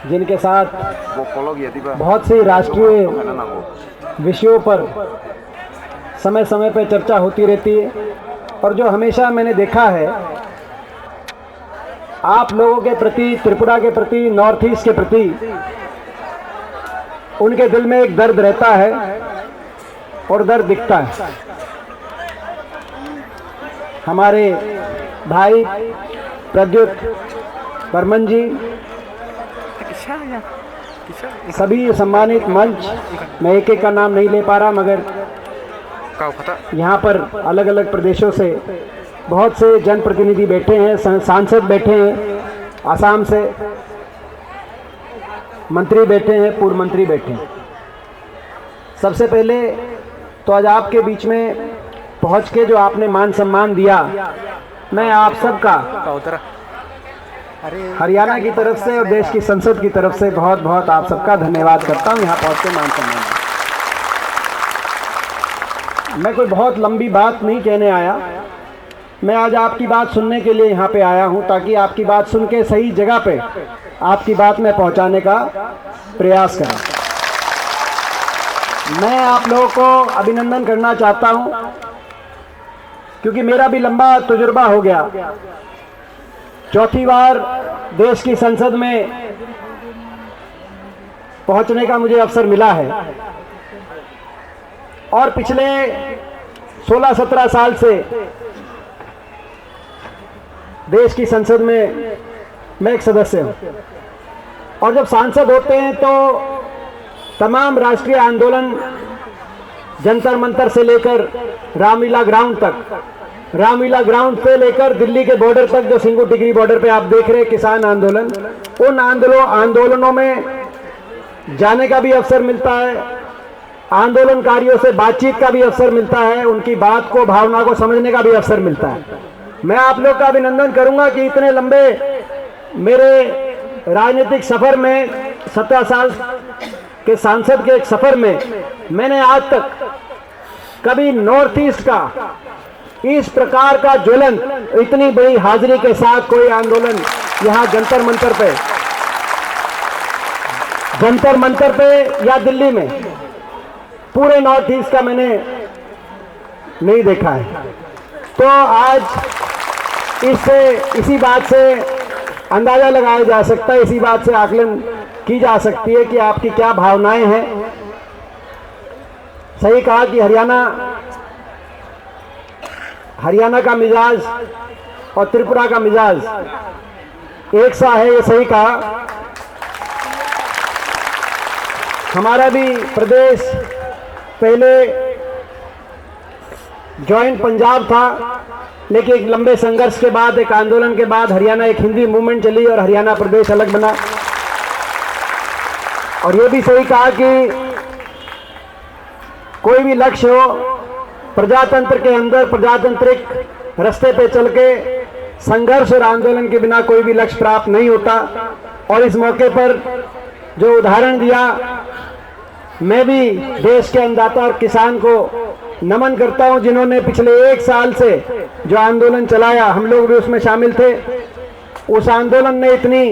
जिनके साथ बहुत सी राष्ट्रीय विषयों पर समय समय पर चर्चा होती रहती है, और जो हमेशा मैंने देखा है आप लोगों के प्रति, त्रिपुरा के प्रति, नॉर्थ ईस्ट के प्रति उनके दिल में एक दर्द रहता है और दर्द दिखता है। हमारे भाई प्रद्युत बर्मन जी, सभी सम्मानित मंच, मैं एक एक का नाम नहीं ले पा रहा, मगर यहाँ पर अलग अलग प्रदेशों से बहुत से जनप्रतिनिधि बैठे हैं, सांसद बैठे हैं, आसाम से मंत्री बैठे हैं, पूर्व मंत्री बैठे हैं। सबसे पहले तो आज आपके बीच में पहुँच के जो आपने मान सम्मान दिया, मैं आप सबका हरियाणा की तरफ से और देश की संसद की तरफ से बहुत बहुत आप सबका धन्यवाद करता हूँ। यहाँ पहुँच के मान सम्मान, मैं कोई बहुत लंबी बात नहीं कहने आया, मैं आज आपकी बात सुनने के लिए यहाँ पे आया हूँ, ताकि आपकी बात सुन के सही जगह पे आपकी बात में पहुँचाने का प्रयास करें। मैं आप लोगों को अभिनंदन करना चाहता हूँ, क्योंकि मेरा भी लंबा तजुर्बा हो गया। चौथी बार देश की संसद में पहुँचने का मुझे अवसर मिला है, और पिछले 16-17 साल से देश की संसद में मैं एक सदस्य हूं। और जब सांसद होते हैं तो तमाम राष्ट्रीय आंदोलन, जंतर मंतर से लेकर रामलीला ग्राउंड तक, रामलीला ग्राउंड से लेकर दिल्ली के बॉर्डर तक, जो सिंगू टिकरी बॉर्डर पे आप देख रहे हैं किसान आंदोलन, उन आंदोलनों में जाने का भी अवसर मिलता है, आंदोलनकारियों से बातचीत का भी अवसर मिलता है, उनकी बात को, भावना को समझने का भी अवसर मिलता है। मैं आप लोग का अभिनंदन करूंगा कि इतने लंबे मेरे राजनीतिक सफर में, 17 साल के सांसद के एक सफर में, मैंने आज तक कभी नॉर्थ ईस्ट का इस प्रकार का ज्वलन, इतनी बड़ी हाजिरी के साथ कोई आंदोलन यहाँ जंतर मंतर पे या दिल्ली में, पूरे नॉर्थ ईस्ट का मैंने नहीं देखा है। तो आज इसी बात से अंदाजा लगाया जा सकता है, इसी बात से आकलन की जा सकती है कि आपकी क्या भावनाएं हैं। सही कहा कि हरियाणा का मिजाज और त्रिपुरा का मिजाज एक सा है, ये सही कहा। हमारा भी प्रदेश पहले जॉइंट पंजाब था, लेकिन एक लंबे संघर्ष के बाद, एक आंदोलन के बाद हरियाणा एक हिंदी मूवमेंट चली और हरियाणा प्रदेश अलग बना। और ये भी सही कहा कि कोई भी लक्ष्य हो, प्रजातंत्र के अंदर प्रजातांत्रिक रास्ते पे चल के संघर्ष और आंदोलन के बिना कोई भी लक्ष्य प्राप्त नहीं होता। और इस मौके पर जो उदाहरण दिया, मैं भी देश के अन्नदाता और किसान को नमन करता हूं, जिन्होंने पिछले 1 साल से जो आंदोलन चलाया, हम लोग भी उसमें शामिल थे। उस आंदोलन ने इतनी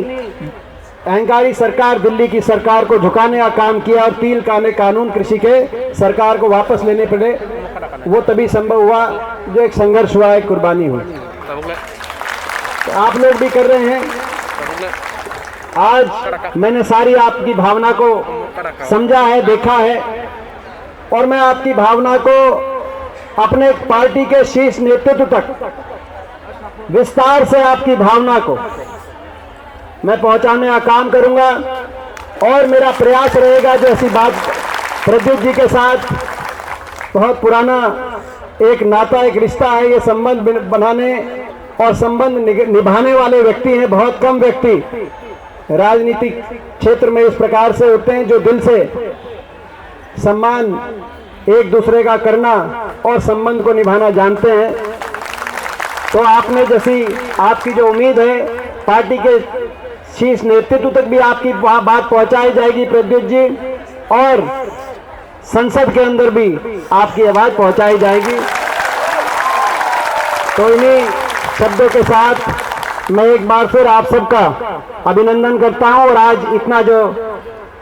अहंकारी सरकार, दिल्ली की सरकार को झुकाने का काम किया, और 3 काले कानून कृषि के सरकार को वापस लेने पड़े। वो तभी संभव हुआ जो एक संघर्ष हुआ, एक कुर्बानी हुई। तो आप लोग भी कर रहे हैं। आज मैंने सारी आपकी भावना को समझा है, देखा है, और मैं आपकी भावना को अपने पार्टी के शीर्ष नेतृत्व तक विस्तार से आपकी भावना को मैं पहुंचाने का काम करूंगा। और मेरा प्रयास रहेगा, जो ऐसी बात प्रद्युत जी के साथ बहुत पुराना एक नाता, एक रिश्ता है, ये संबंध बनाने और संबंध निभाने वाले व्यक्ति हैं। बहुत कम व्यक्ति राजनीतिक क्षेत्र में इस प्रकार से होते हैं, जो दिल से सम्मान एक दूसरे का करना और संबंध को निभाना जानते हैं। तो आपने आपकी जो उम्मीद है, पार्टी के शीर्ष नेतृत्व तक भी आपकी बात पहुंचाई जाएगी प्रद्युत जी, और संसद के अंदर भी आपकी आवाज पहुंचाई जाएगी। तो इन्हीं शब्दों के साथ मैं एक बार फिर आप सबका अभिनंदन करता हूं और आज इतना जो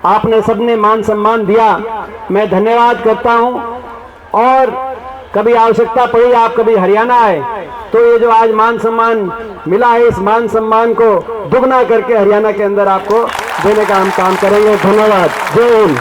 आपने सबने मान सम्मान दिया, मैं धन्यवाद करता हूं। और कभी आवश्यकता पड़ी, आप कभी हरियाणा आए तो ये जो आज मान सम्मान मिला है, इस मान सम्मान को दुगना करके हरियाणा के अंदर आपको देने का हम काम करेंगे। धन्यवाद। जय हिंद।